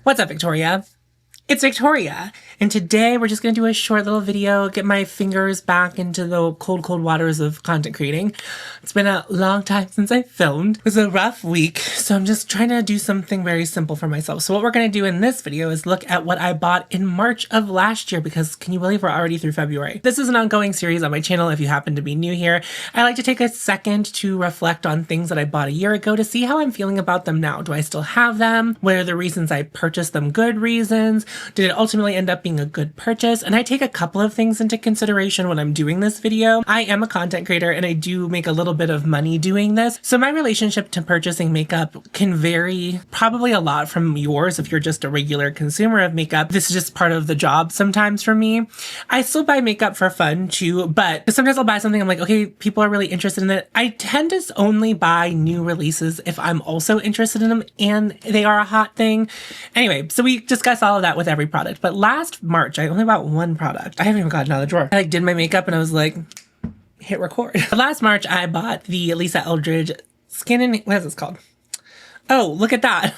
What's up, Victoria? It's Victoria, and today we're just going to do a short little video, get my fingers back into the cold waters of content creating. It's been a long time since I filmed. It was a rough week, so I'm just trying to do something very simple for myself. So what we're going to do in this video is look at what I bought in March of last year, because can you believe we're already through February? This is an ongoing series on my channel if you happen to be new here. I like to take a second to reflect on things that I bought a year ago to see how I'm feeling about them now. Do I still have them? What are the reasons I purchased them? Good reasons? Did it ultimately end up being a good purchase? And I take a couple of things into consideration when I'm doing this video. I am a content creator and I do make a little bit of money doing this. So my relationship to purchasing makeup can vary probably a lot from yours if you're just a regular consumer of makeup. This is just part of the job sometimes for me. I still buy makeup for fun too, but sometimes I'll buy something I'm like, okay, people are really interested in it. I tend to only buy new releases if I'm also interested in them and they are a hot thing. Anyway, so we discuss all of that with every product. But last March, I only bought one product. I haven't even gotten out of the drawer. I did my makeup and I was like, hit record. Last March, I bought the Lisa Eldridge Skin and... What is this called? Oh, look at that.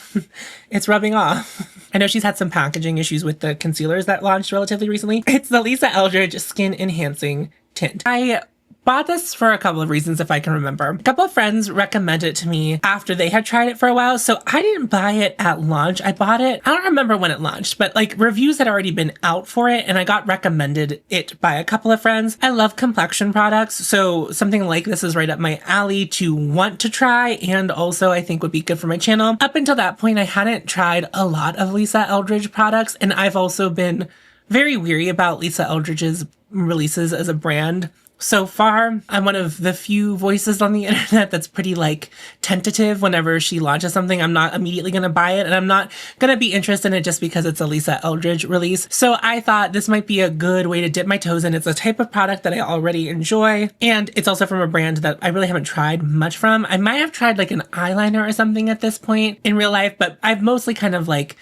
It's rubbing off. I know she's had some packaging issues with the concealers that launched relatively recently. It's the Lisa Eldridge Skin Enhancing Tint. I bought this for a couple of reasons, if I can remember. A couple of friends recommended it to me after they had tried it for a while, so I didn't buy it at launch. I bought it, I don't remember when it launched, but like reviews had already been out for it and I got recommended it by a couple of friends. I love complexion products, so something like this is right up my alley to want to try, and also I think would be good for my channel. Up until that point, I hadn't tried a lot of Lisa Eldridge products, and I've also been very weary about Lisa Eldridge's releases as a brand. So far, I'm one of the few voices on the internet that's pretty like tentative whenever she launches something. I'm not immediately going to buy it, and I'm not going to be interested in it just because it's a Lisa Eldridge release. So I thought this might be a good way to dip my toes in. It's a type of product that I already enjoy, and it's also from a brand that I really haven't tried much from. I might have tried like an eyeliner or something at this point in real life, but I've mostly kind of like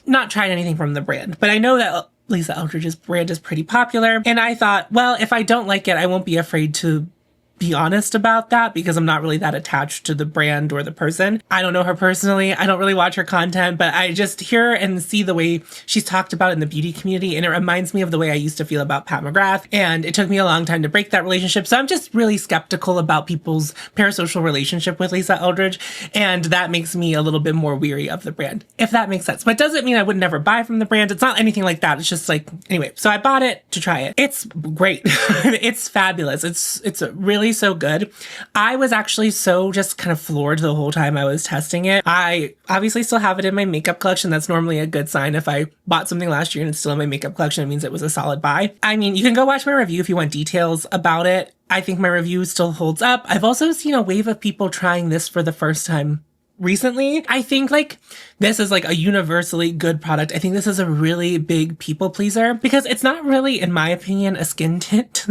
not tried anything from the brand. But I know that Lisa Eldridge's brand is pretty popular, and I thought, well, if I don't like it, I won't be afraid to be honest about that because I'm not really that attached to the brand or the person. I don't know her personally. I don't really watch her content, but I just hear and see the way she's talked about in the beauty community, and it reminds me of the way I used to feel about Pat McGrath, and it took me a long time to break that relationship. So I'm just really skeptical about people's parasocial relationship with Lisa Eldridge, and that makes me a little bit more weary of the brand, if that makes sense. But it doesn't mean I would never buy from the brand. It's not anything like that. It's just like, anyway, so I bought it to try it. It's great. It's fabulous. It's really so good. I was actually so just kind of floored the whole time I was testing it. I obviously still have it in my makeup collection. That's normally a good sign. If I bought something last year and it's still in my makeup collection, it means it was a solid buy. I mean, you can go watch my review if you want details about it. I think my review still holds up. I've also seen a wave of people trying this for the first time recently. I think like this is like a universally good product. I think this is a really big people pleaser because it's not really, in my opinion, a skin tint.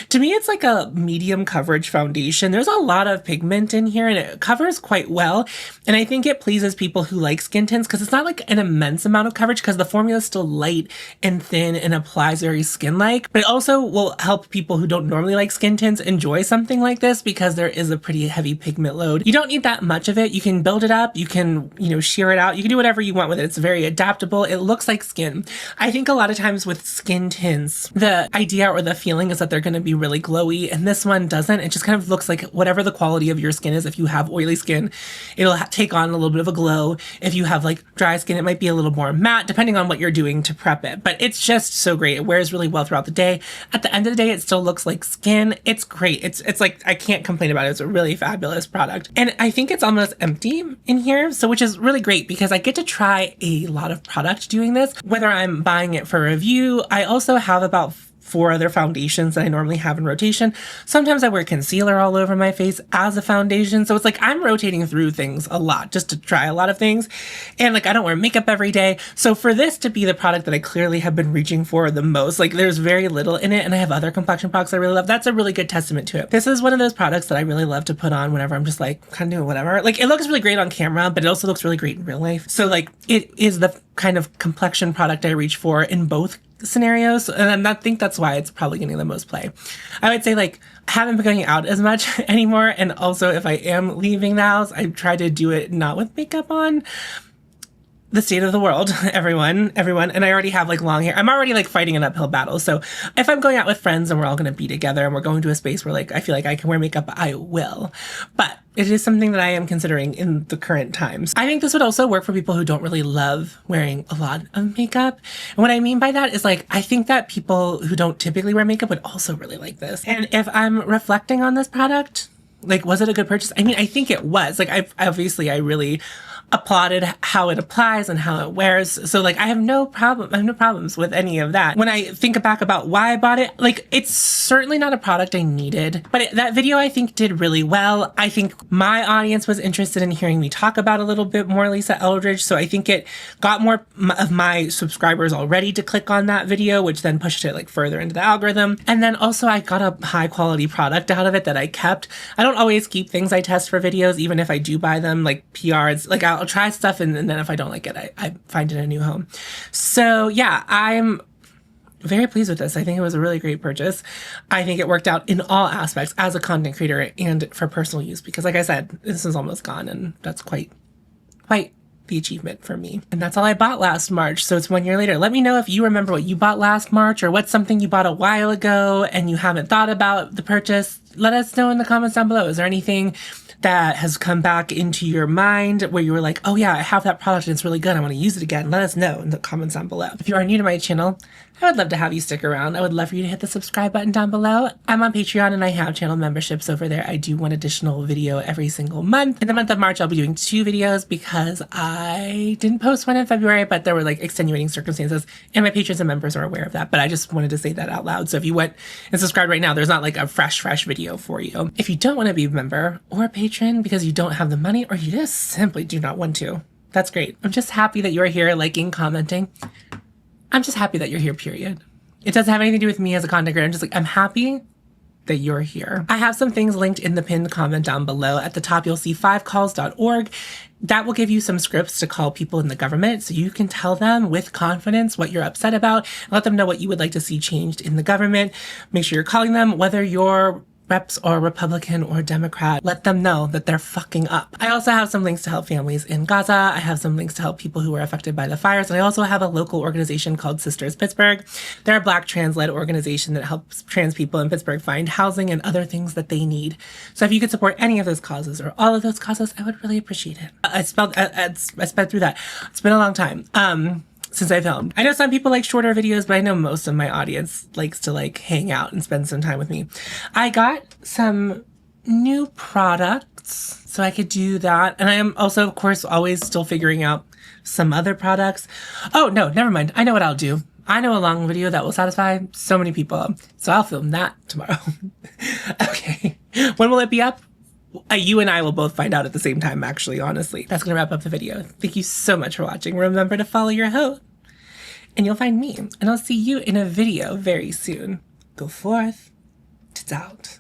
To me, it's like a medium coverage foundation. There's a lot of pigment in here and it covers quite well. And I think it pleases people who like skin tints because it's not like an immense amount of coverage because the formula is still light and thin and applies very skin-like. But it also will help people who don't normally like skin tints enjoy something like this because there is a pretty heavy pigment load. You don't need that much of it. You can build it up. You can, shear it out. You can do whatever you want with it. It's very adaptable. It looks like skin. I think a lot of times with skin tints, the idea or the feeling is that they're going to be really glowy, and this one doesn't. It just kind of looks like whatever the quality of your skin is. If you have oily skin, it'll take on a little bit of a glow. If you have like dry skin, it might be a little more matte depending on what you're doing to prep it, but it's just so great. It wears really well throughout the day. At the end of the day, it still looks like skin. It's great. It's like, I can't complain about it. It's a really fabulous product, and I think it's almost empty in here, so which is really great because I get to try a lot of product doing this, whether I'm buying it for review. I also have about 4 other foundations that I normally have in rotation. Sometimes I wear concealer all over my face as a foundation. So it's like I'm rotating through things a lot just to try a lot of things. And like I don't wear makeup every day. So for this to be the product that I clearly have been reaching for the most, like there's very little in it, and I have other complexion products I really love. That's a really good testament to it. This is one of those products that I really love to put on whenever I'm just like kind of doing whatever. Like it looks really great on camera, but it also looks really great in real life. So like it is the kind of complexion product I reach for in both scenarios, and I think that's why it's probably getting the most play. I would say like I haven't been going out as much anymore, and also if I am leaving the house, I try to do it not with makeup on. the state of the world, everyone. And I already have like long hair. I'm already like fighting an uphill battle. So if I'm going out with friends and we're all going to be together and we're going to a space where like I feel like I can wear makeup, I will. But it is something that I am considering in the current times. I think this would also work for people who don't really love wearing a lot of makeup. And what I mean by that is like, I think that people who don't typically wear makeup would also really like this. And if I'm reflecting on this product, like, was it a good purchase? I mean, I think it was. Like, I really applauded how it applies and how it wears. So like, I have no problems with any of that. When I think back about why I bought it, like, it's certainly not a product I needed, but that video I think did really well. I think my audience was interested in hearing me talk about a little bit more Lisa Eldridge. So I think it got more of my subscribers already to click on that video, which then pushed it like further into the algorithm. And then also I got a high quality product out of it that I kept. I don't always keep things I test for videos, even if I do buy them, like PR. It's like, I'll try stuff and then if I don't like it, I find it a new home. So yeah, I'm very pleased with this. I think it was a really great purchase. I think it worked out in all aspects as a content creator and for personal use, because like I said, this is almost gone and that's quite the achievement for me. And that's all I bought last March. So it's 1 year later. Let me know if you remember what you bought last March or what's something you bought a while ago and you haven't thought about the purchase. Let us know in the comments down below. Is there anything that has come back into your mind where you were like, oh yeah, I have that product and it's really good, I want to use it again? Let us know in the comments down below. If you are new to my channel, I would love to have you stick around. I would love for you to hit the subscribe button down below. I'm on Patreon and I have channel memberships over there. I do one additional video every single month. In the month of March, I'll be doing 2 videos because I didn't post one in February, but there were like extenuating circumstances and my patrons and members are aware of that. But I just wanted to say that out loud. So if you went and subscribed right now, there's not like a fresh video for you. If you don't want to be a member or a patron because you don't have the money or you just simply do not want to, that's great. I'm just happy that you're here, liking, commenting. I'm just happy that you're here, period. It doesn't have anything to do with me as a content creator. I'm just like, I'm happy that you're here. I have some things linked in the pinned comment down below. At the top, you'll see 5calls.org. That will give you some scripts to call people in the government so you can tell them with confidence what you're upset about and let them know what you would like to see changed in the government. Make sure you're calling them, whether you're reps or Republican or Democrat. Let them know that they're fucking up. I also have some links to help families in Gaza. I have some links to help people who were affected by the fires. And I also have a local organization called Sisters Pittsburgh. They're a Black trans-led organization that helps trans people in Pittsburgh find housing and other things that they need. So if you could support any of those causes or all of those causes, I would really appreciate it. I sped through that. It's been a long time. Since I filmed. I know some people like shorter videos, but I know most of my audience likes to like hang out and spend some time with me. I got some new products so I could do that. And I am also, of course, always still figuring out some other products. Oh, no, never mind. I know what I'll do. I know a long video that will satisfy so many people. So I'll film that tomorrow. Okay. When will it be up? You and I will both find out at the same time, actually, honestly. That's going to wrap up the video. Thank you so much for watching. Remember to follow your hoe, and you'll find me. And I'll see you in a video very soon. Go forth to doubt.